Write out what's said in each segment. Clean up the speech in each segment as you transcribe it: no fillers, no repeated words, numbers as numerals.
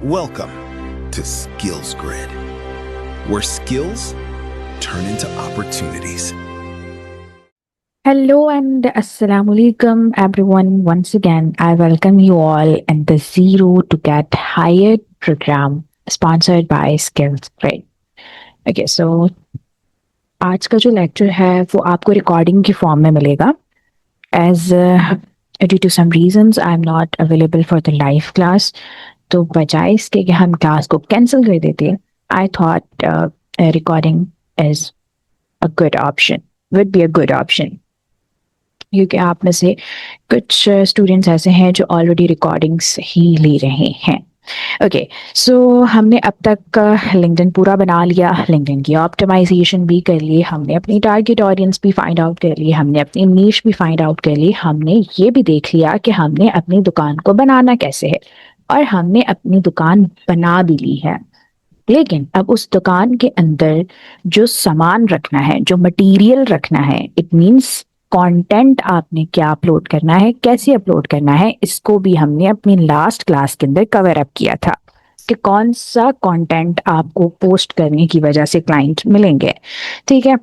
Welcome to Skills Grid, where skills turn into opportunities. Hello and Assalamu alaikum everyone. Once again, I welcome you all in the Zero to Get Hired program sponsored by Skills Grid. Okay, so आज का जो lecture है वो आपको recording की form में मिलेगा. As due to some reasons I am not available for the live class, तो बजाय इसके कि हम क्लास को कैंसिल कर देते, I thought recording is a good option, would be a good option. क्योंकि आप में से कुछ स्टूडेंट्स ऐसे हैं जो ऑलरेडी रिकॉर्डिंग्स ही ले रहे हैं. ओके, सो हमने अब तक लिंक्डइन पूरा बना लिया, लिंक्डइन की ऑप्टिमाइजेशन भी कर ली, हमने अपनी टारगेट ऑडियंस भी फाइंड आउट कर ली, हमने अपनी नीश भी फाइंड आउट कर ली, हमने ये भी देख लिया कि हमने अपनी दुकान को बनाना कैसे है, और हमने अपनी दुकान बना भी ली है. लेकिन अब उस दुकान के अंदर जो सामान रखना है, जो मटेरियल रखना है, इट मीन्स कंटेंट आपने क्या अपलोड करना है, कैसे अपलोड करना है, इसको भी हमने अपनी लास्ट क्लास के अंदर कवर अप किया था कि कौन सा कंटेंट आपको पोस्ट करने की वजह से क्लाइंट मिलेंगे. ठीक है,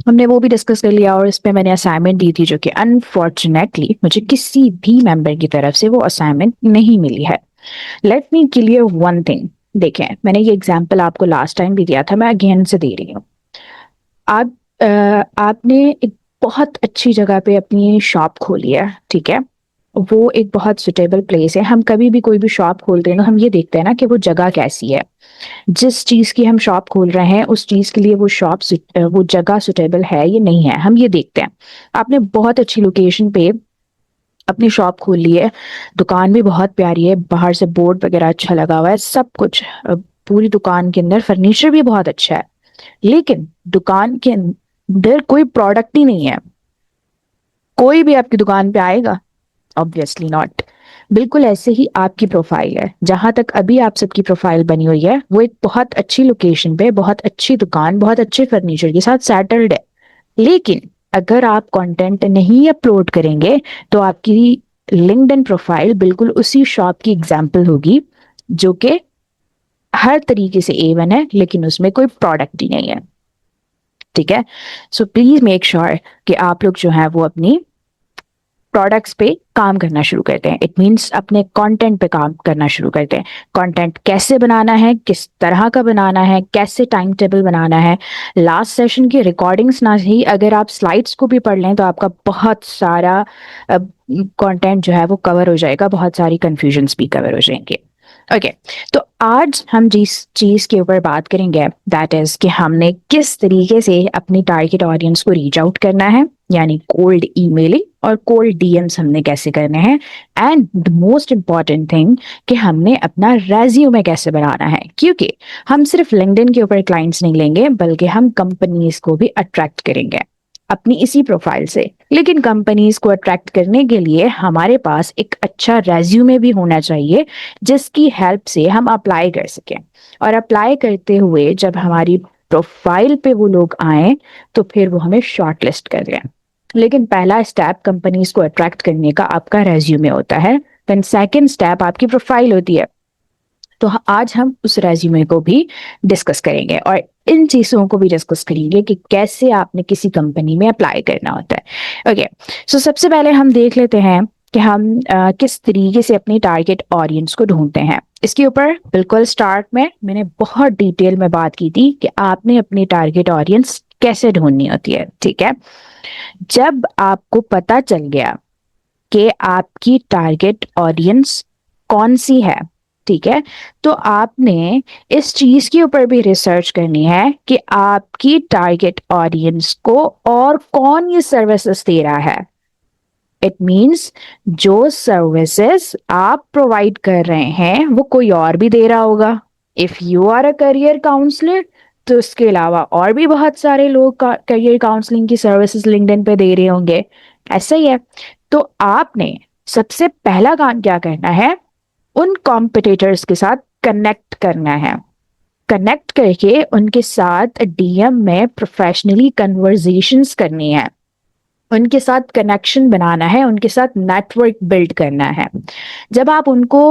हमने वो भी डिस्कस कर लिया, और इस पे मैंने असाइनमेंट दी थी जो कि अनफॉर्चुनेटली मुझे किसी भी मेंबर की तरफ से वो असाइनमेंट नहीं मिली है. Let me clear one thing. देखें, मैंने ये एग्जांपल आपको लास्ट टाइम भी दिया था, मैं अगेन से दे रही हूँ. आपने एक बहुत अच्छी जगह पे अपनी शॉप खोली है, ठीक है, वो एक बहुत सुटेबल प्लेस है. हम कभी भी कोई भी शॉप खोलते हैं ना, हम ये देखते हैं ना कि वो जगह कैसी है. जिस चीज़ की हम शॉप खोल रहे हैं उस चीज़ के लिए वो जगह सुटेबल है या नहीं है, हम ये देखते हैं. आपने बहुत अच्छी लोकेशन पे अपनी शॉप खोल ली है, दुकान भी बहुत प्यारी है, बाहर से बोर्ड वगैरह अच्छा लगा हुआ है, सब कुछ, पूरी दुकान के अंदर फर्नीचर भी बहुत अच्छा है, लेकिन दुकान के अंदर कोई प्रोडक्ट ही नहीं है. कोई भी आपकी दुकान पे आएगा? Obviously not. बिल्कुल ऐसे ही आपकी प्रोफाइल है. जहां तक अभी आप सबकी प्रोफाइल बनी हुई है वो एक बहुत अच्छी लोकेशन पे, बहुत अच्छी दुकान, बहुत अच्छे फर्नीचर के साथ सेटल्ड है. लेकिन अगर आप कंटेंट नहीं अपलोड करेंगे तो आपकी लिंक्डइन प्रोफाइल बिल्कुल उसी शॉप की एग्जांपल होगी जो कि हर तरीके से A1 है, लेकिन उसमें कोई प्रोडक्ट ही नहीं है. ठीक है, सो प्लीज मेक श्योर कि आप लोग जो है वो अपनी प्रोडक्ट्स पे काम करना शुरू करते हैं. इट मीन्स अपने कंटेंट पे काम करना शुरू करते हैं. कंटेंट कैसे बनाना है, किस तरह का बनाना है, कैसे टाइम टेबल बनाना है. लास्ट सेशन की रिकॉर्डिंग्स ना ही, अगर आप स्लाइड्स को भी पढ़ लें तो आपका बहुत सारा कंटेंट जो है वो कवर हो जाएगा, बहुत सारी कंफ्यूजन्स भी कवर हो जाएंगे. ओके, तो आज हम जिस चीज़ के ऊपर बात करेंगे दैट इज कि हमने किस तरीके से अपनी टारगेट ऑडियंस को रीच आउट करना है, यानी कोल्ड ईमेलिंग और कोल्ड डीएम्स हमने कैसे करने हैं, and the most important thing कि हमने अपना रेज्यूमे कैसे बनाना है. क्योंकि हम सिर्फ लिंक्डइन के ऊपर क्लाइंट्स नहीं लेंगे, बल्कि हम कंपनीज को भी अट्रैक्ट करेंगे अपनी इसी प्रोफाइल से. लेकिन कंपनीज को अट्रैक्ट करने के लिए हमारे पास एक अच्छा रेज्यूमे भी होना चाहिए जिसकी हेल्प से हम अप्लाई कर सकें, और अप्लाई करते हुए जब हमारी प्रोफाइल पे वो लोग आए तो फिर वो हमें शॉर्टलिस्ट कर दें. लेकिन पहला स्टेप कंपनीज को अट्रैक्ट करने का आपका रेज्यूमे होता है, देन सेकंड स्टेप आपकी प्रोफाइल होती है. तो आज हम उस रेज्यूमे को भी डिस्कस करेंगे और इन चीज़ों को भी डिस्कस करेंगे कि कैसे आपने किसी कंपनी में अप्लाई करना होता है. ओके, सो सबसे पहले हम देख लेते हैं कि हम किस तरीके से अपनी टारगेट ऑडियंस को ढूंढते हैं. इसके ऊपर बिल्कुल स्टार्ट में मैंने बहुत डिटेल में बात की थी कि आपने अपनी टारगेट ऑडियंस कैसे ढूंढनी होती है. ठीक है, जब आपको पता चल गया कि आपकी टारगेट ऑडियंस कौन सी है, ठीक है, तो आपने इस चीज के ऊपर भी रिसर्च करनी है कि आपकी टारगेट ऑडियंस को और कौन ये सर्विसेज दे रहा है. इट मींस जो सर्विसेज आप प्रोवाइड कर रहे हैं वो कोई और भी दे रहा होगा. If you are a career counsellor तो इसके अलावा और भी बहुत सारे लोग करियर काउंसलिंग की सर्विसेज लिंक्डइन पे दे रहे होंगे. ऐसा ही है. तो आपने सबसे पहला काम क्या करना है, उन कॉम्पिटिटर्स के साथ कनेक्ट करना है. कनेक्ट करके उनके साथ डीएम में प्रोफेशनली कन्वर्जेशंस करनी है. उनके साथ कनेक्शन बनाना है, उनके साथ नेटवर्क बिल्ड करना है। जब आप उनको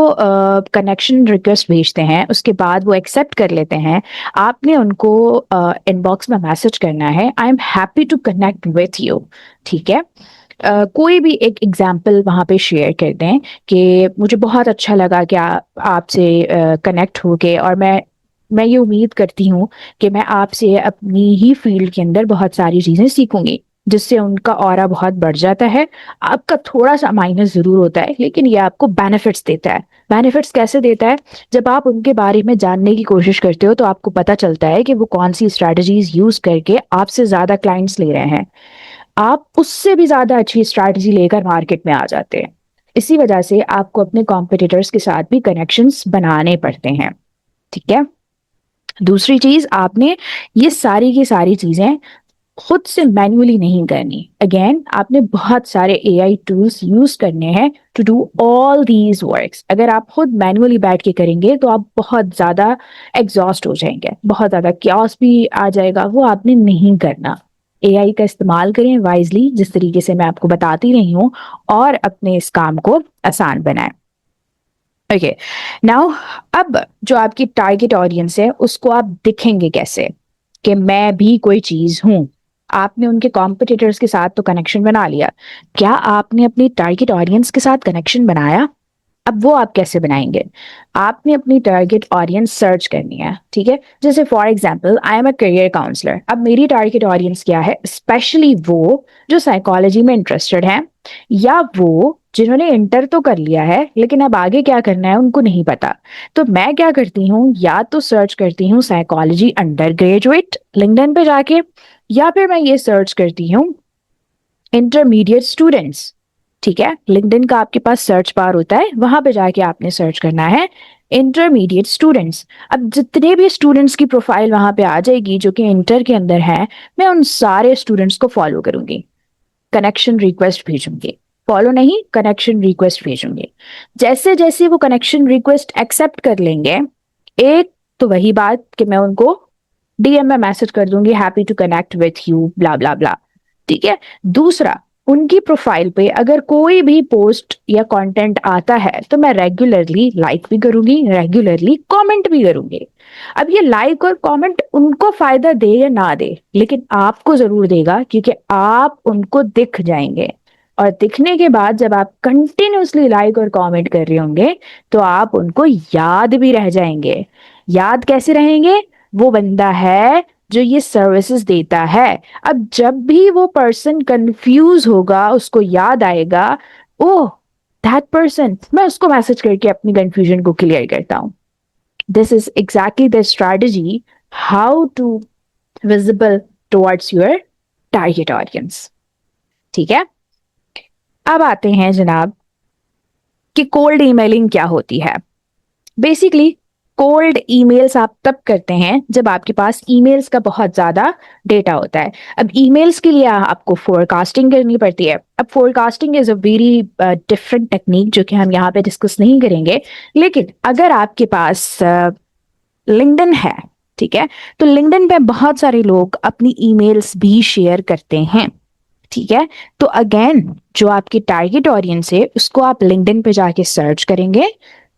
कनेक्शन रिक्वेस्ट भेजते हैं, उसके बाद वो एक्सेप्ट कर लेते हैं, आपने उनको इनबॉक्स में मैसेज करना है, I am happy to connect with you. ठीक है। कोई भी एक एग्जाम्पल वहाँ पे शेयर कर दें कि मुझे बहुत अच्छा लगा कि आपसे कनेक्ट होके, और मैं ये उम्मीद करती हूँ कि मैं आपसे अपनी ही फील्ड के अंदर बहुत सारी चीज़ें सीखूंगी, जिससे उनका ऑरा बहुत बढ़ जाता है। आपका थोड़ा सा माइनस जरूर होता है, लेकिन ये आपको बेनिफिट्स देता है। बेनिफिट्स कैसे देता है? जब आप उनके बारे में जानने की कोशिश करते हो तो आपको पता चलता है कि वो कौन सी स्ट्रैटेजीज यूज करके आपसे ज्यादा क्लाइंट्स ले रहे हैं। आप उससे भी ज्यादा अच्छी स्ट्रैटेजी लेकर मार्केट में आ जाते हैं। इसी वजह से आपको अपने कॉम्पिटिटर्स के साथ भी कनेक्शंस बनाने पड़ते हैं। ठीक है। दूसरी चीज, आपने ये सारी की सारी चीजें खुद से मैन्युअली नहीं करनी। अगेन, आपने बहुत सारे एआई टूल्स यूज करने हैं to do all these works. अगर आप खुद मैन्युअली बैठ के करेंगे तो आप बहुत ज्यादा एग्जॉस्ट हो जाएंगे, बहुत ज्यादा क्यास भी आ जाएगा, वो आपने नहीं करना। एआई का इस्तेमाल करें वाइजली, जिस तरीके से मैं आपको बताती रही हूँ, और अपने इस काम को आसान बनाएं। ओके, नाउ अब जो आपकी टारगेट ऑडियंस है उसको आप दिखेंगे कैसे कि मैं भी कोई चीज हूं। आपने उनके कॉम्पिटिटर्स के साथ तो कनेक्शन बना लिया, क्या आपने अपनी टारगेट ऑडियंस के साथ कनेक्शन बनाया? अब वो आप कैसे बनाएंगे? आपने अपनी टारगेट ऑडियंस सर्च करनी है। ठीक है। जैसे for example, I am a career counsellor. अब मेरी टारगेट ऑडियंस क्या है? स्पेशली वो जो साइकोलॉजी में इंटरेस्टेड है, या वो जिन्होंने इंटर तो कर लिया है लेकिन अब आगे क्या करना है उनको नहीं पता। तो मैं क्या करती हूँ, या तो सर्च करती हूँ साइकोलॉजी अंडर ग्रेजुएट लिंक्डइन पे जाके, या फिर मैं ये सर्च करती हूँ इंटरमीडिएट स्टूडेंट्स। ठीक है। लिंक्डइन का आपके पास सर्च बार होता है, वहां पे जाके आपने सर्च करना है इंटरमीडिएट स्टूडेंट्स। अब जितने भी स्टूडेंट्स की प्रोफाइल वहां पे आ जाएगी जो कि इंटर के अंदर है, मैं उन सारे स्टूडेंट्स को फॉलो करूंगी, कनेक्शन रिक्वेस्ट भेजूंगी। फॉलो नहीं, कनेक्शन रिक्वेस्ट भेजूंगी। जैसे जैसे वो कनेक्शन रिक्वेस्ट एक्सेप्ट कर लेंगे, एक तो वही बात कि मैं उनको डीएम में मैसेज कर दूंगी, happy to connect with you, blah blah blah. ठीक है। दूसरा, उनकी प्रोफाइल पे अगर कोई भी पोस्ट या कंटेंट आता है तो मैं रेगुलरली लाइक भी करूंगी, रेगुलरली कमेंट भी करूंगी। अब ये लाइक और कमेंट उनको फायदा दे या ना दे, लेकिन आपको जरूर देगा, क्योंकि आप उनको दिख जाएंगे। और दिखने के बाद जब आप कंटिन्यूसली लाइक और कमेंट कर रहे होंगे तो आप उनको याद भी रह जाएंगे। याद कैसे रहेंगे? वो बंदा है जो ये सर्विसेज देता है। अब जब भी वो पर्सन कंफ्यूज होगा, उसको याद आएगा, ओह दैट पर्सन, मैं उसको मैसेज करके अपनी कंफ्यूजन को क्लियर करता हूं। This is exactly the strategy how to visible towards your target audience. ठीक है। अब आते हैं जनाब कि कोल्ड ईमेलिंग क्या होती है। बेसिकली कोल्ड ईमेल्स आप तब करते हैं जब आपके पास ईमेल्स का बहुत ज्यादा डेटा होता है। अब ईमेल्स के लिए आपको फोरकास्टिंग करनी पड़ती है। अब forecasting is a very different technique जो कि हम यहाँ पे डिस्कस नहीं करेंगे। लेकिन अगर आपके पास लिंक्डइन है, ठीक है, तो लिंक्डइन पे बहुत सारे लोग अपनी ईमेल्स भी शेयर करते हैं। ठीक है। तो अगेन, जो आपकी टारगेट ऑडियंस है उसको आप लिंक्डइन पे जाके सर्च करेंगे।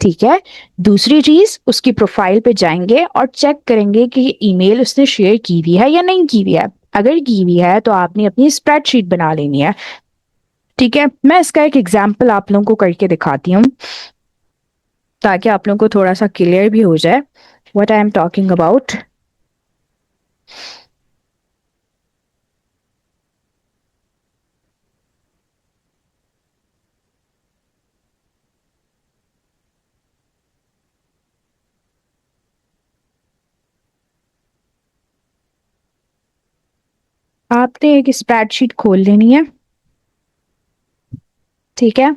ठीक है। दूसरी चीज, उसकी प्रोफाइल पे जाएंगे और चेक करेंगे कि ईमेल उसने शेयर की हुई है या नहीं की हुई है। अगर की हुई है तो आपने अपनी स्प्रेडशीट बना लेनी है। ठीक है। मैं इसका एक एग्जाम्पल आप लोगों को करके दिखाती हूँ ताकि आप लोगों को थोड़ा सा क्लियर भी हो जाए what I am talking about. आपने एक स्प्रेडशीट खोल लेनी है। ठीक है।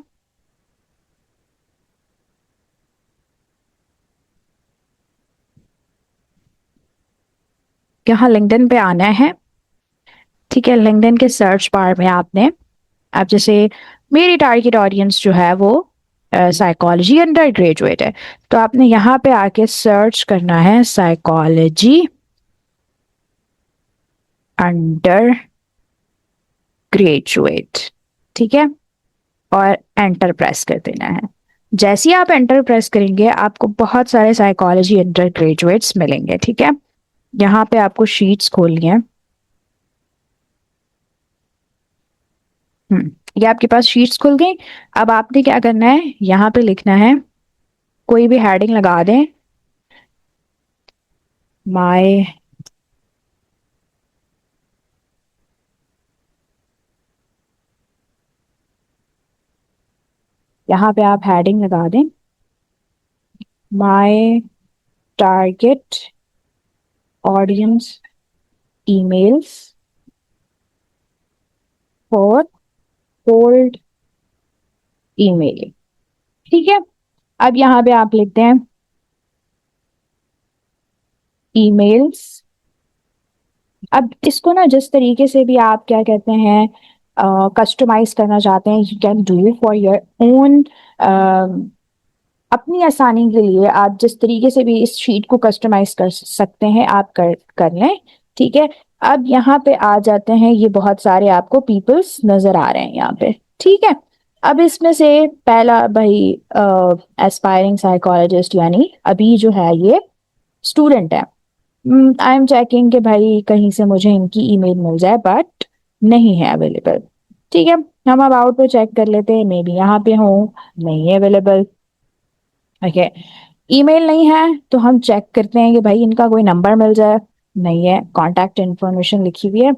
यहाँ लिंक्डइन पे आना है। ठीक है। लिंक्डइन के सर्च बार में आपने, आप जैसे मेरी टारगेट ऑडियंस जो है वो साइकोलॉजी अंडर ग्रेजुएट है, तो आपने यहाँ पे आके सर्च करना है साइकोलॉजी अंडर ग्रेजुएट, ठीक है, और एंटर प्रेस कर देना है। जैसे ही आप एंटर प्रेस करेंगे आपको बहुत सारे साइकोलॉजी अंडर ग्रेजुएट्स मिलेंगे, ठीक है। यहाँ पे आपको शीट्स खोलनी है। ये आपके पास शीट्स खुल गई। अब आपने क्या करना है, यहाँ पे लिखना है, कोई भी हेडिंग लगा दें, माय यहाँ पे आप हेडिंग लगा दें, my target audience emails for cold email, ठीक है। अब यहाँ पे आप लिखते हैं ईमेल्स। अब इसको ना जिस तरीके से भी आप क्या कहते हैं कस्टमाइज करना चाहते हैं, you can do for your own, अपनी आसानी के लिए आप जिस तरीके से भी इस शीट को कस्टमाइज कर सकते हैं आप कर लें, ठीक है। अब यहाँ पे आ जाते हैं, ये बहुत सारे आपको पीपल्स नजर आ रहे हैं यहाँ पे, ठीक है। अब इसमें से पहला भाई एस्पायरिंग साइकोलॉजिस्ट, यानी अभी जो है ये स्टूडेंट है। आई एम चेकिंग कि भाई कहीं से मुझे इनकी ईमेल मिल जाए, बट नहीं है अवेलेबल, ठीक है। हम अबाउट पे चेक कर लेते हैं, मे बी यहाँ पे हो, नहीं है अवेलेबल, ओके। ईमेल नहीं है तो हम चेक करते हैं कि भाई इनका कोई नंबर मिल जाए, नहीं है। कॉन्टैक्ट इन्फॉर्मेशन लिखी हुई है,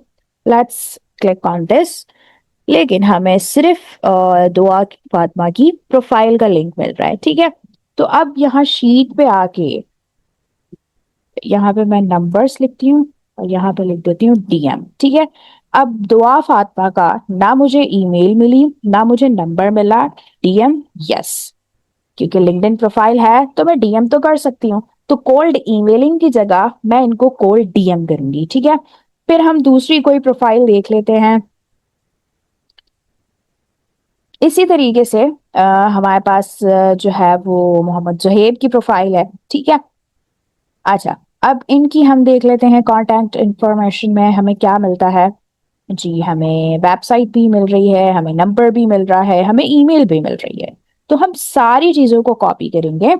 लेट्स क्लिक ऑन दिस। लेकिन हमें सिर्फ दुआ फातिमा की प्रोफाइल का लिंक मिल रहा है, ठीक है। तो अब यहाँ शीट पे आके यहाँ पे मैं नंबर्स लिखती हूँ और यहाँ पे लिख देती हूँ डीएम, ठीक है। अब दुआ फातिमा का ना मुझे ईमेल मिली ना मुझे नंबर मिला, डीएम यस, क्योंकि लिंक्डइन प्रोफाइल है तो मैं डीएम तो कर सकती हूँ। तो कोल्ड ईमेलिंग की जगह मैं इनको कोल्ड डीएम करूंगी, ठीक है। फिर हम दूसरी कोई प्रोफाइल देख लेते हैं। इसी तरीके से हमारे पास जो है वो मोहम्मद जुहेब की प्रोफाइल है, ठीक है। अच्छा, अब इनकी हम देख लेते हैं कॉन्टैक्ट इंफॉर्मेशन में हमें क्या मिलता है। जी, हमें वेबसाइट भी मिल रही है, हमें नंबर भी मिल रहा है, हमें ईमेल भी मिल रही है। तो हम सारी चीजों को कॉपी करेंगे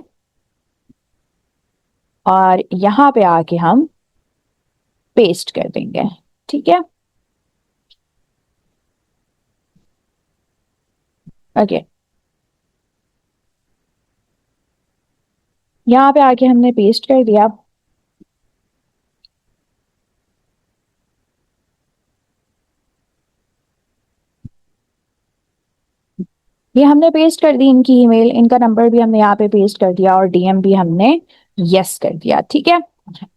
और यहाँ पे आके हम पेस्ट कर देंगे, ठीक है, ओके। यहाँ पे आके हमने पेस्ट कर दिया। ये हमने पेस्ट कर दी इनकी ईमेल, इनका नंबर भी हमने यहाँ पे पेस्ट कर दिया और डीएम भी हमने यस कर दिया, ठीक है।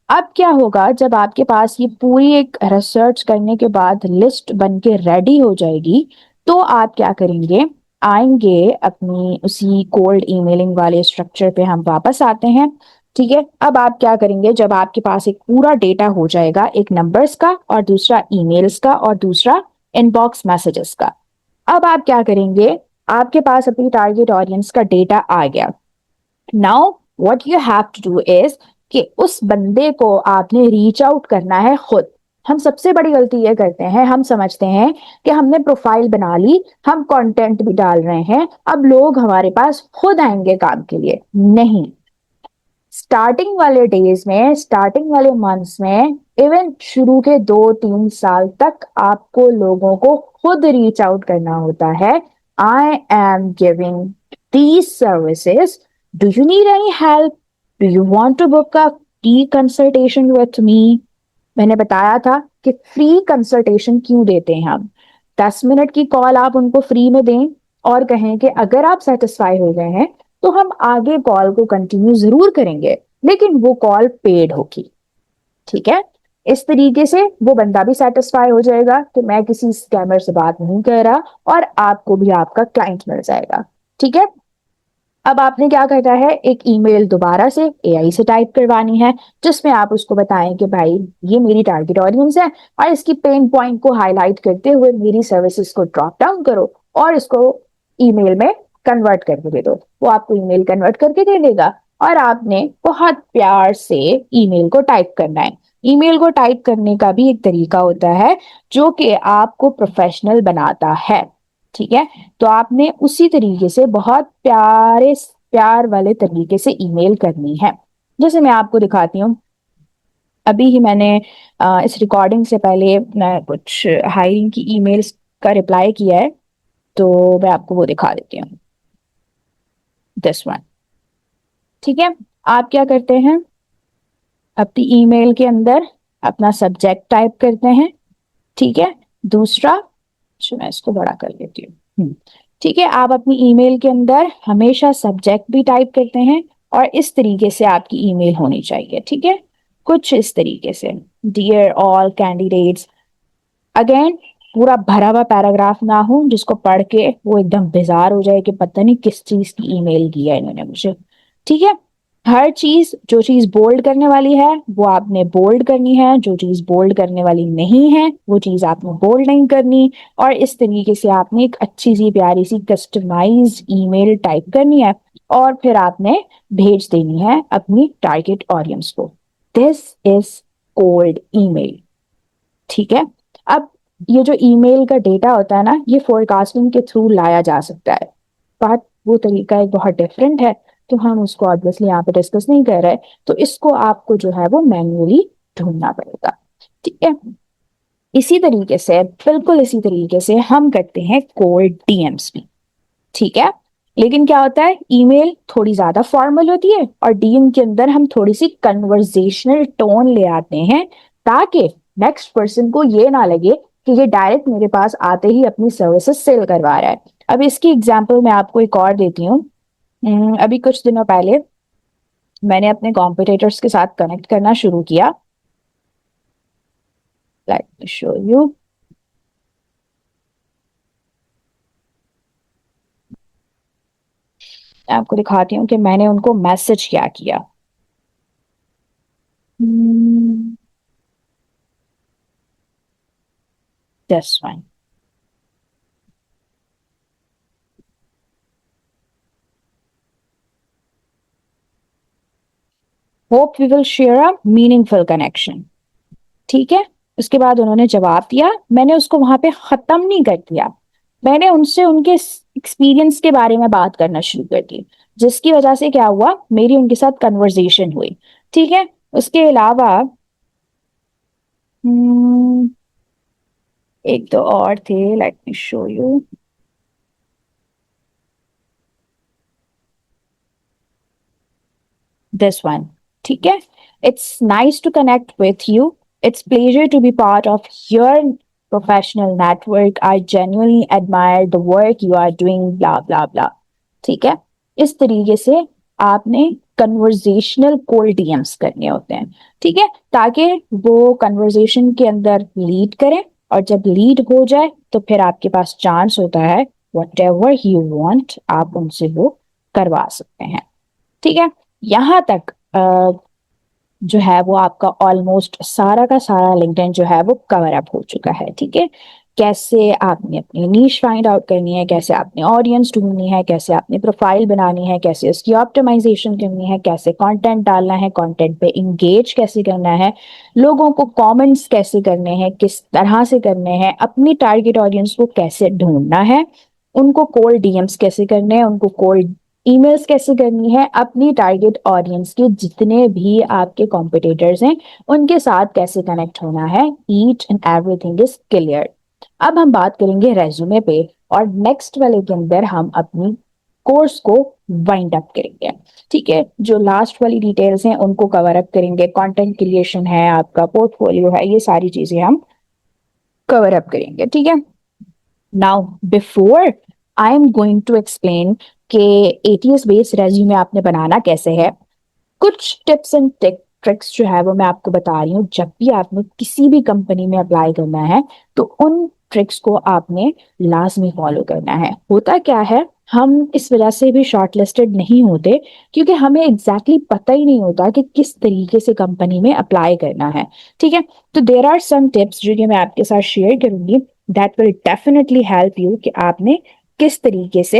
अब क्या होगा, जब आपके पास ये पूरी एक रिसर्च करने के बाद लिस्ट बन के रेडी हो जाएगी, तो आप क्या करेंगे, आएंगे अपनी उसी कोल्ड ईमेलिंग वाले स्ट्रक्चर पे हम वापस आते हैं, ठीक है। अब आप क्या करेंगे, जब आपके पास एक पूरा डेटा हो जाएगा, एक नंबर्स का और दूसरा ईमेल्स का और दूसरा इनबॉक्स मैसेजेस का, अब आप क्या करेंगे, आपके पास अपनी टारगेट ऑडियंस का डेटा आ गया। Now what you have to do is कि उस बंदे को आपने रीच आउट करना है खुद। हम सबसे बड़ी गलती ये करते हैं, हम समझते हैं कि हमने प्रोफाइल बना ली, हम कंटेंट भी डाल रहे हैं, अब लोग हमारे पास खुद आएंगे काम के लिए, नहीं। स्टार्टिंग वाले डेज में, स्टार्टिंग वाले मंथ्स में, इवन शुरू के 2-3 साल तक आपको लोगों को खुद रीच आउट करना होता है। I am giving these services, do you need any help, do you want to book a free consultation with me. मैंने बताया था कि फ्री कंसल्टेशन क्यों देते हैं हम। 10 मिनट की कॉल आप उनको फ्री में दें और कहें कि अगर आप सेटिस्फाई हो गए हैं तो हम आगे कॉल को कंटिन्यू जरूर करेंगे, लेकिन वो कॉल पेड होगी, ठीक है। इस तरीके से वो बंदा भी सेटिस्फाई हो जाएगा कि मैं किसी स्कैमर से बात नहीं कर रहा, और आपको भी आपका क्लाइंट मिल जाएगा, ठीक है। अब आपने क्या करना है, एक ईमेल दोबारा से एआई से टाइप करवानी है, जिसमें आप उसको बताएं कि भाई ये मेरी टारगेट ऑडियंस है और इसकी पेन पॉइंट को हाईलाइट करते हुए मेरी सर्विसेज को ड्रॉप डाउन करो और इसको ईमेल में कन्वर्ट करके दे दो। वो आपको ईमेल कन्वर्ट करके दे देगा और आपने बहुत प्यार से ईमेल को टाइप करना है। ईमेल को टाइप करने का भी एक तरीका होता है जो कि आपको प्रोफेशनल बनाता है, ठीक है। तो आपने उसी तरीके से बहुत प्यार वाले तरीके से ईमेल करनी है। जैसे मैं आपको दिखाती हूँ, अभी ही मैंने इस रिकॉर्डिंग से पहले मैं कुछ हायरिंग की ईमेल्स का रिप्लाई किया है, तो मैं आपको वो दिखा देती हूँ, दिस वन, ठीक है। आप क्या करते हैं, अपनी ईमेल के अंदर अपना सब्जेक्ट टाइप करते हैं, ठीक है। दूसरा, अच्छा मैं इसको बड़ा कर लेती हूँ, ठीक है। आप अपनी ईमेल के अंदर हमेशा सब्जेक्ट भी टाइप करते हैं और इस तरीके से आपकी ईमेल होनी चाहिए, ठीक है। कुछ इस तरीके से, डियर ऑल कैंडिडेट्स, अगेन पूरा भरा हुआ पैराग्राफ ना हो जिसको पढ़ के वो एकदम बेजार हो जाए कि पता नहीं किस चीज की ईमेल की है इन्होंने मुझे, ठीक है। हर चीज, जो चीज बोल्ड करने वाली है वो आपने बोल्ड करनी है, जो चीज बोल्ड करने वाली नहीं है वो चीज आपने बोल्ड नहीं करनी। और इस तरीके से आपने एक अच्छी सी प्यारी सी कस्टमाइज्ड ईमेल टाइप करनी है और फिर आपने भेज देनी है अपनी टारगेट ऑडियंस को। दिस इज कोल्ड ईमेल, ठीक है। अब ये जो ईमेल का डेटा होता है ना, ये फोरकास्टिंग के थ्रू लाया जा सकता है, बट वो तरीका एक बहुत डिफरेंट है, तो हम उसको ऑब्वियसली यहाँ पे डिस्कस नहीं कर रहे। तो इसको आपको जो है वो मैन्युअली ढूंढना पड़ेगा, ठीक है। इसी तरीके से, बिल्कुल इसी तरीके से हम करते हैं कोल्ड डीएम्स भी, ठीक है। लेकिन क्या होता है, ईमेल थोड़ी ज्यादा फॉर्मल होती है और डीएम के अंदर हम थोड़ी सी कन्वर्सेशनल टोन ले आते हैं, ताकि नेक्स्ट पर्सन को ये ना लगे कि ये डायरेक्ट मेरे पास आते ही अपनी सर्विसेज सेल करवा रहा है। अब इसकी एग्जांपल मैं आपको एक और देती हूँ। अभी कुछ दिनों पहले मैंने अपने कॉम्पिटिटर्स के साथ कनेक्ट करना शुरू किया। Let me show you. आपको दिखाती हूँ कि मैंने उनको मैसेज क्या किया। This one, hope we will share a meaningful connection, ठीक है। उसके बाद उन्होंने जवाब दिया, मैंने उसको वहां पे खत्म नहीं कर दिया, मैंने उनसे उनके एक्सपीरियंस के बारे में बात करना शुरू कर दी, जिसकी वजह से क्या हुआ, मेरी उनके साथ कन्वर्जेशन हुई, ठीक है। उसके अलावा हम्म, एक दो और थे, let me show you. This one, ठीक है। It's nice to connect with you, it's pleasure to be part of your professional network, I genuinely admire the work you are doing, blah blah blah, ठीक है। इस तरीके से आपने conversational cold DMs करने होते हैं, ठीक है, ताकि वो कन्वर्जेशन के अंदर लीड करें, और जब लीड हो जाए तो फिर आपके पास चांस होता है वट एवर यू वॉन्ट आप उनसे वो करवा सकते हैं, ठीक है। यहां तक जो है वो आपका ऑलमोस्ट सारा का सारा लिंक्डइन जो है वो कवर अप हो चुका है, ठीक है। कैसे आपने अपनी नीश फाइंड आउट करनी है, कैसे आपने ऑडियंस ढूंढनी है, कैसे आपने प्रोफाइल बनानी है, कैसे उसकी ऑप्टिमाइजेशन करनी है, कैसे कंटेंट डालना है, कंटेंट पे इंगेज कैसे करना है, लोगों को कमेंट्स कैसे करने हैं, किस तरह से करने हैं, अपनी टारगेट ऑडियंस को कैसे ढूंढना है, उनको कोल्ड डीएम्स कैसे करने हैं, उनको कोल्ड ईमेल्स कैसे करनी है, अपनी टारगेट ऑडियंस के जितने भी आपके कॉम्पिटिटर्स हैं उनके साथ कैसे कनेक्ट होना है, each and everything is clear. अब हम बात करेंगे रेज्यूमे पे, और नेक्स्ट वाले के अंदर हम अपनी कोर्स को वाइंड अप करेंगे, ठीक है। जो लास्ट वाली डिटेल्स हैं उनको कवर अप करेंगे, कंटेंट क्रिएशन है, आपका पोर्टफोलियो है, ये सारी चीजें हम कवर अप करेंगे, ठीक है। Now before I am going to explain कि एटीएस बेस्ड रेज्यूमे आपने बनाना कैसे है, कुछ टिप्स एंड ट्रिक्स जो है वो मैं आपको बता रही हूँ। जब भी आपने किसी भी कंपनी में अप्लाई करना है तो उन ट्रिक्स को आपने लाजमी फॉलो करना है। होता क्या है, हम इस वजह से भी शॉर्टलिस्टेड नहीं होते क्योंकि हमें एग्जैक्टली पता ही नहीं होता कि किस तरीके से कंपनी में अप्लाई करना है, ठीक है। तो देर आर सम टिप्स जो कि मैं आपके साथ शेयर करूंगी, that will definitely help you कि आपने किस तरीके से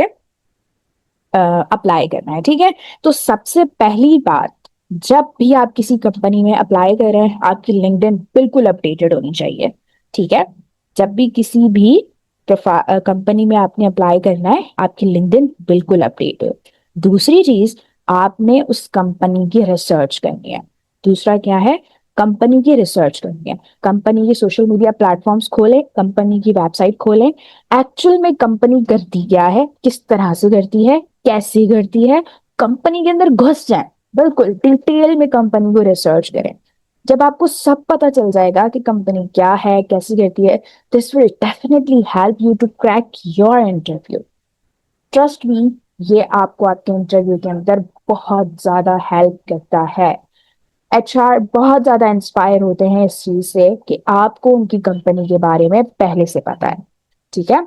अप्लाई करना है, ठीक है। तो सबसे पहली बात, जब भी आप किसी कंपनी में अप्लाई कर रहे हैं आपकी लिंक्डइन बिल्कुल अपडेटेड होनी चाहिए, ठीक है। जब भी किसी भी कंपनी में आपने अप्लाई करना है आपकी लिंक्डइन बिल्कुल अपडेट हो। दूसरी चीज, आपने उस कंपनी की रिसर्च करनी है। दूसरा क्या है, कंपनी की रिसर्च करनी है। कंपनी के सोशल मीडिया प्लेटफॉर्म्स खोले, कंपनी की वेबसाइट खोले, एक्चुअल में कंपनी करती क्या है, किस तरह से करती है, कैसे करती है, कंपनी के अंदर घुस जाए, बिल्कुल डिटेल में कंपनी को रिसर्च करें। जब आपको सब पता चल जाएगा कि कंपनी क्या है, कैसे करती है, this will definitely help you to crack your interview. Trust me, ये आपको आपके इंटरव्यू के अंदर बहुत ज्यादा हेल्प करता है। एचआर बहुत ज्यादा इंस्पायर होते हैं इस चीज से कि आपको उनकी कंपनी के बारे में पहले से पता है, ठीक है।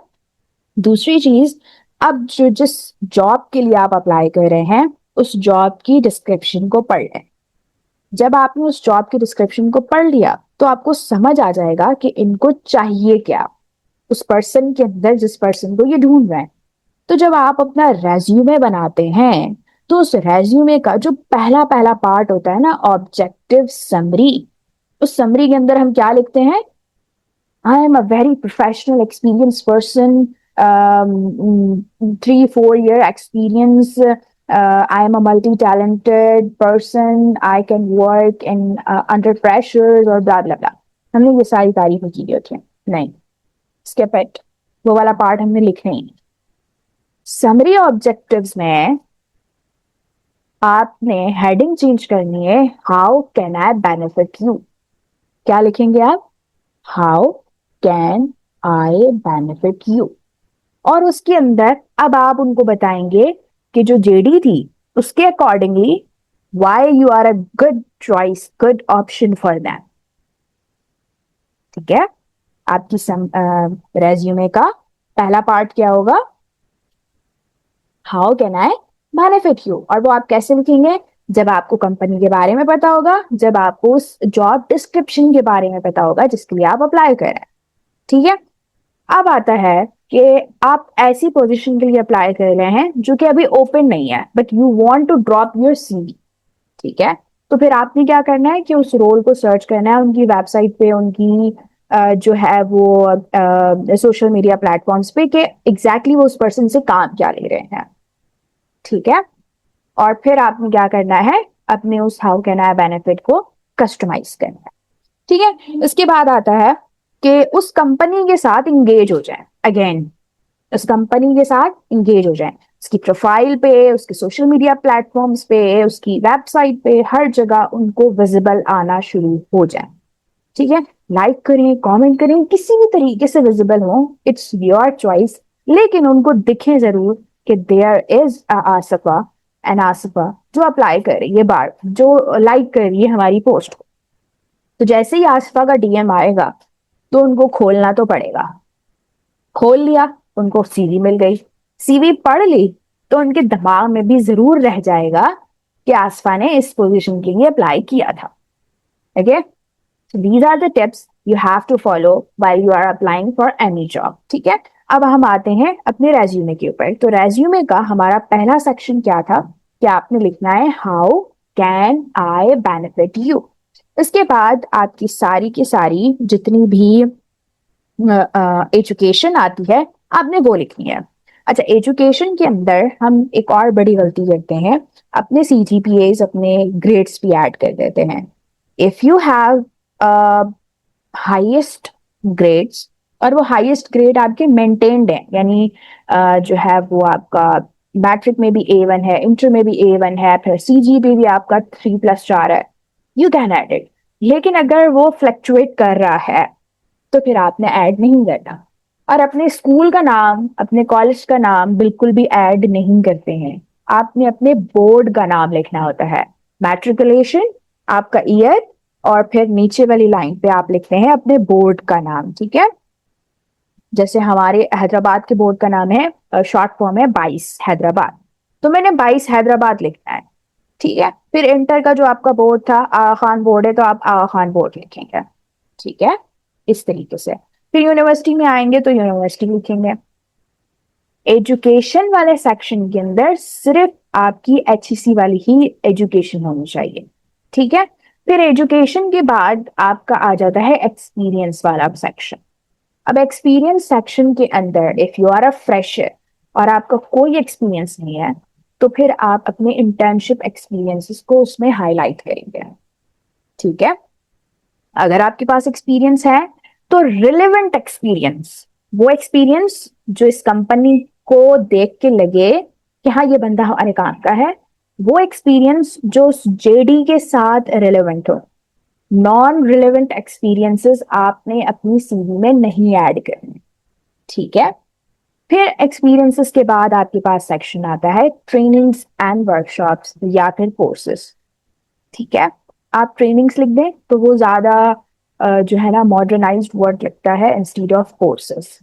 दूसरी चीज, अब जो जिस जॉब के लिए आप अप्लाई कर रहे हैं उस जॉब की डिस्क्रिप्शन को पढ़ लें। जब आपने उस जॉब की डिस्क्रिप्शन को पढ़ लिया तो आपको समझ आ जाएगा कि इनको चाहिए क्या, उस पर्सन के अंदर जिस पर्सन को ये ढूंढ रहे हैं। तो जब आप अपना रेज्यूमे बनाते हैं तो उस रेज्यूमे का जो पहला पहला पार्ट होता है ना, ऑब्जेक्टिव समरी, उस समरी के अंदर हम क्या लिखते हैं, I am a very professional, experienced person, 3-4 year experience. I am a multi-talented person. I can work in under pressures और blah blah blah. हमने ये सारी तारीफें की होती हैं, नहीं, skip it, वो वाला पार्ट हमने लिखना ही नहीं। समरी ऑब्जेक्टिव्स में आपने हेडिंग चेंज करनी है, how can I benefit you. क्या लिखेंगे आप, how can I benefit you. और उसके अंदर अब आप उनको बताएंगे कि जो जेडी थी उसके accordingly why you are a good choice, good option for them, ठीक है। आपकी रेज्यूमे का पहला पार्ट क्या होगा, how can I benefit you. और वो आप कैसे लिखेंगे, जब आपको कंपनी के बारे में पता होगा, जब आपको उस जॉब डिस्क्रिप्शन के बारे में पता होगा जिसके लिए आप अप्लाई कर रहे हैं, ठीक है। अब आता है कि आप ऐसी पोजीशन के लिए अप्लाई कर रहे हैं जो कि अभी ओपन नहीं है but you want to drop your CV, ठीक है। तो फिर आपने क्या करना है कि उस रोल को सर्च करना है उनकी वेबसाइट पे, उनकी जो है वो सोशल मीडिया प्लेटफॉर्म्स पे, कि एग्जैक्टली वो उस पर्सन से काम क्या ले रहे हैं, ठीक है। और फिर आपने क्या करना है, अपने उस हाउ कैन आई बेनिफिट को कस्टमाइज करना है, ठीक है। इसके बाद आता है कि उस कंपनी के साथ इंगेज हो जाए, अगेन उस कंपनी के साथ इंगेज हो जाए, उसकी प्रोफाइल पे, उसके सोशल मीडिया प्लेटफॉर्म्स पे, उसकी वेबसाइट पे, हर जगह उनको विजिबल आना शुरू हो जाए, ठीक है। लाइक करें, कमेंट करें, किसी भी तरीके से विजिबल हो, इट्स योर चॉइस, लेकिन उनको दिखे जरूर कि देयर इज आसफा एंड आसफा जो अप्लाई कर रही है, बार जो लाइक कर रही है हमारी पोस्ट को। तो जैसे ही आसफा का डीएम आएगा तो उनको खोलना तो पड़ेगा। खोल लिया, उनको सीवी मिल गई, सीवी पढ़ ली तो उनके दिमाग में भी जरूर रह जाएगा कि आसफा ने इस पोजीशन के लिए अप्लाई किया था, okay. So these are the tips you have to follow while you are applying for any job, ठीक है। अब हम आते हैं अपने रेज्यूमे के ऊपर। तो रेज्यूमे का हमारा पहला सेक्शन क्या था, कि आपने लिखना है how can I benefit you. इसके बाद आपकी सारी की सारी जितनी भी एजुकेशन आती है आपने वो लिखनी है। अच्छा, एजुकेशन के अंदर हम एक और बड़ी गलती करते हैं, अपने सीजीपीएस, अपने ग्रेड्स भी ऐड कर देते हैं। If you have highest grades और वो हाईएस्ट ग्रेड आपके मेंटेन्ड है, यानी जो है वो आपका मैट्रिक में भी A1 है, इंटर में भी A1 है, फिर सीजीपी भी आपका 3+4 है, यू कैन ऐड इट। लेकिन अगर वो फ्लक्चुएट कर रहा है तो फिर आपने ऐड नहीं करना। और अपने स्कूल का नाम, अपने कॉलेज का नाम बिल्कुल भी ऐड नहीं करते हैं, आपने अपने बोर्ड का नाम लिखना होता है, मैट्रिकुलेशन, आपका ईयर, और फिर नीचे वाली लाइन पे आप लिखते हैं अपने बोर्ड का नाम, ठीक है। जैसे हमारे हैदराबाद के बोर्ड का नाम है, शॉर्ट फॉर्म है 22 हैदराबाद, तो मैंने 22 हैदराबाद लिखना है, ठीक है। फिर इंटर का जो आपका बोर्ड था आगा खान बोर्ड है तो आप आगा खान बोर्ड लिखेंगे, ठीक है, इस तरीके से। फिर यूनिवर्सिटी में आएंगे तो यूनिवर्सिटी लिखेंगे, एजुकेशन वाले सेक्शन के अंदर सिर्फ आपकी HEC वाली ही एजुकेशन होनी चाहिए, ठीक है। फिर एजुकेशन के बाद आपका आ जाता है एक्सपीरियंस वाला सेक्शन। अब एक्सपीरियंस सेक्शन के अंदर if you are a fresher और आपका कोई एक्सपीरियंस नहीं है, तो फिर आप अपने इंटर्नशिप एक्सपीरियंसेस को उसमें हाईलाइट करेंगे, ठीक है। अगर आपके पास एक्सपीरियंस है तो रिलेवेंट एक्सपीरियंस, वो एक्सपीरियंस जो इस कंपनी को देख के लगे कि हाँ ये बंदा हमारे काम का है, वो एक्सपीरियंस जो उस JD के साथ रिलेवेंट हो। नॉन रिलेवेंट एक्सपीरियंसेस आपने अपनी CV में नहीं ऐड करने, ठीक है। फिर एक्सपीरियंसेस के बाद आपके पास सेक्शन आता है ट्रेनिंग्स एंड वर्कशॉप्स या फिर कोर्सेस, ठीक है। आप ट्रेनिंग्स लिख दें तो वो ज्यादा जो है ना मॉडर्नाइज्ड वर्ड लगता है इंस्टीड ऑफ कोर्सेस,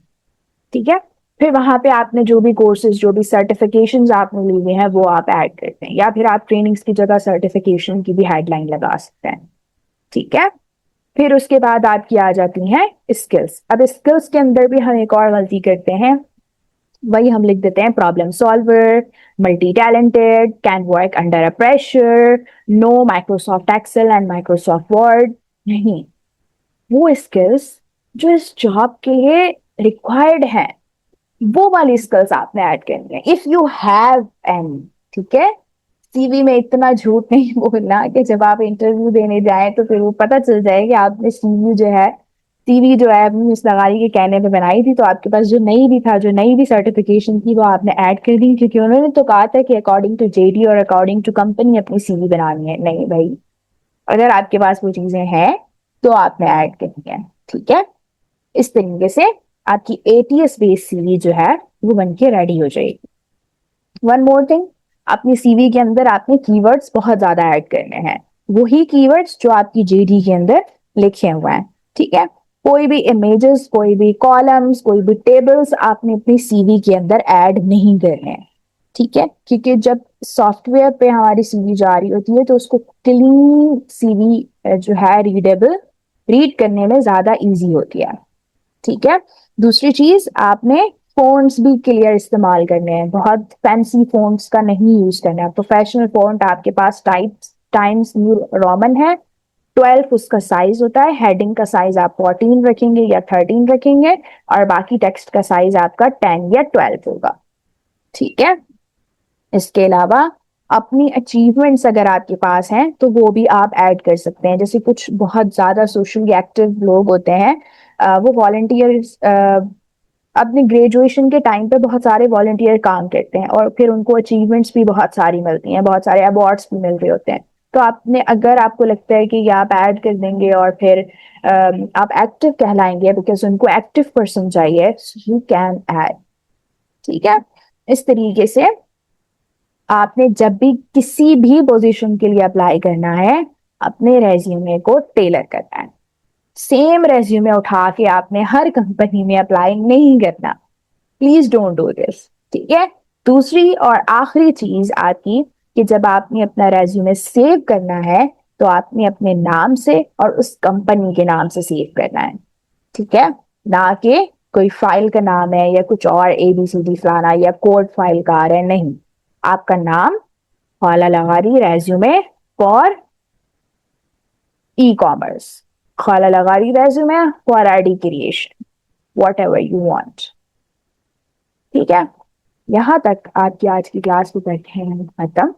ठीक है। फिर वहां पे आपने जो भी कोर्सेज जो भी सर्टिफिकेशंस आपने लिए हैं वो आप ऐड करते हैं, या फिर आप ट्रेनिंग्स की जगह सर्टिफिकेशन की भी हेडलाइन लगा सकते हैं, ठीक है। फिर उसके बाद आपकी आ जाती हैं स्किल्स। अब स्किल्स के अंदर भी हम एक और गलती करते हैं, वही हम लिख देते हैं problem solver, multi talented, can work under a pressure, know Microsoft Excel and Microsoft Word. नहीं, वो स्किल्स जो इस जॉब के लिए रिक्वायर्ड हैं वो वाली स्किल्स आपने ऐड करनी है इफ यू हैव एनी, ठीक है। CV में इतना झूठ नहीं बोलना कि जब आप इंटरव्यू देने जाएं तो फिर वो पता चल जाए कि आपने CV जो है अपनी मिस लगारी के कहने पे बनाई थी, तो आपके पास जो नहीं भी था, जो नई भी सर्टिफिकेशन थी वो आपने ऐड कर दी, क्योंकि उन्होंने तो कहा था कि अकॉर्डिंग टू JD और अकॉर्डिंग टू कंपनी अपनी CV बनानी है। नहीं भाई, अगर आपके पास वो चीजें हैं तो आपने ऐड करनी है, ठीक है। इस तरीके से आपकी ATS बेस्ड CV जो है वो बन के रेडी हो जाएगी। वन मोर थिंग, अपनी CV के अंदर आपने कीवर्ड्स बहुत ज्यादा ऐड करने हैं, वही कीवर्ड्स जो आपकी JD के अंदर लिखे हुए हैं, ठीक है। कोई भी इमेजेस, कोई भी कॉलम्स, कोई भी टेबल्स आपने अपनी CV के अंदर ऐड नहीं करने हैं, ठीक है। क्योंकि जब सॉफ्टवेयर पे हमारी CV जा रही होती है तो उसको क्लीन CV जो है रीडेबल, रीड करने में ज्यादा इजी होती है, ठीक है। दूसरी चीज, आपने फोन्ट्स भी क्लियर इस्तेमाल करने हैं, बहुत फैंसी फोन्ट्स का नहीं यूज करना है। प्रोफेशनल फोन्ट आपके पास टाइम्स न्यू रोमन है, 12 उसका साइज होता है। हेडिंग का साइज आप 14 रखेंगे या 13 रखेंगे, और बाकी टेक्स्ट का साइज आपका 10 या 12 होगा, ठीक है। इसके अलावा अपनी अचीवमेंट्स अगर आपके पास हैं तो वो भी आप ऐड कर सकते हैं। जैसे कुछ बहुत ज्यादा सोशली एक्टिव लोग होते हैं, वो वॉलंटियर्स अपने ग्रेजुएशन के टाइम पे बहुत सारे वॉलंटियर काम करते हैं और फिर उनको अचीवमेंट्स भी बहुत सारी मिलती हैं, बहुत सारे अवार्ड्स भी मिल रहे होते हैं। तो आपने, अगर आपको लगता है कि ये आप ऐड कर देंगे और फिर आप एक्टिव कहलाएंगे बिकॉज उनको एक्टिव पर्सन चाहिए, यू कैन ऐड, ठीक है। इस तरीके से आपने जब भी किसी भी पोजीशन के लिए अप्लाई करना है, अपने रेज्यूमे को टेलर करना है। सेम रेज्यूमे उठा के आपने हर कंपनी में अप्लाई नहीं करना, प्लीज डोंट डू दिस, ठीक है। दूसरी और आखिरी चीज आपकी, कि जब आपने अपना रेज्यूमे सेव करना है तो आपने अपने नाम से और उस कंपनी के नाम से सेव करना है, ठीक है। ना कि कोई फाइल का नाम है या कुछ और ABCD फलाना या कोड फाइल का आ रहा है, नहीं। आपका नाम वाला लगारी रेज्यूमे फॉर e-commerce, खाला लगारी resume for ID creation, whatever you want, ठीक है। यहां तक आपकी आज की क्लास को करते हैं खत्म।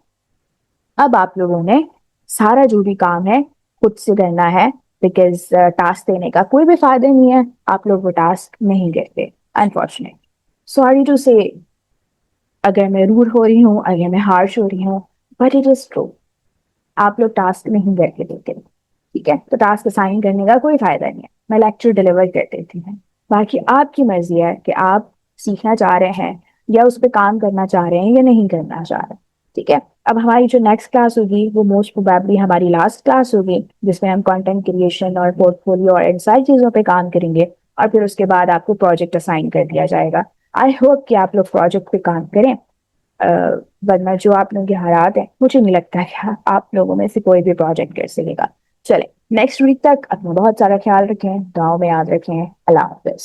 अब आप लोगों ने सारा जो भी काम है खुद से करना है, बिकॉज टास्क देने का कोई भी फायदा नहीं है, आप लोग वो टास्क नहीं करते, अनफॉर्चुनेट। सॉरी टू से अगर मैं रूड हो रही हूँ, अगर मैं हार्श हो रही हूँ, बट इट इज ट्रू, आप लोग टास्क नहीं करके देते, ठीक है। तो टास्क असाइन करने का कोई फायदा नहीं है, मैं लेक्चर डिलीवर कर देती हूँ। बाकी आपकी मर्जी है कि आप सीखना चाह रहे हैं या उस पर काम करना चाह रहे हैं या नहीं करना चाह रहे, ठीक है। अब हमारी जो नेक्स्ट क्लास होगी वो मोस्ट प्रोबेबली हमारी लास्ट क्लास होगी, जिसमें हम कंटेंट क्रिएशन और पोर्टफोलियो और इन सारी चीजों पे काम करेंगे, और फिर उसके बाद आपको प्रोजेक्ट असाइन कर दिया जाएगा। आई होप कि आप लोग प्रोजेक्ट पे काम करें, वरना जो आप लोगों के हालात है, मुझे नहीं लगता कि आप लोगों में से कोई भी प्रोजेक्ट कर सकेगा। चले, नेक्स्ट वीक तक अपना बहुत सारा ख्याल रखें, दुआओं में याद रखें। अल्लाह हाफिज।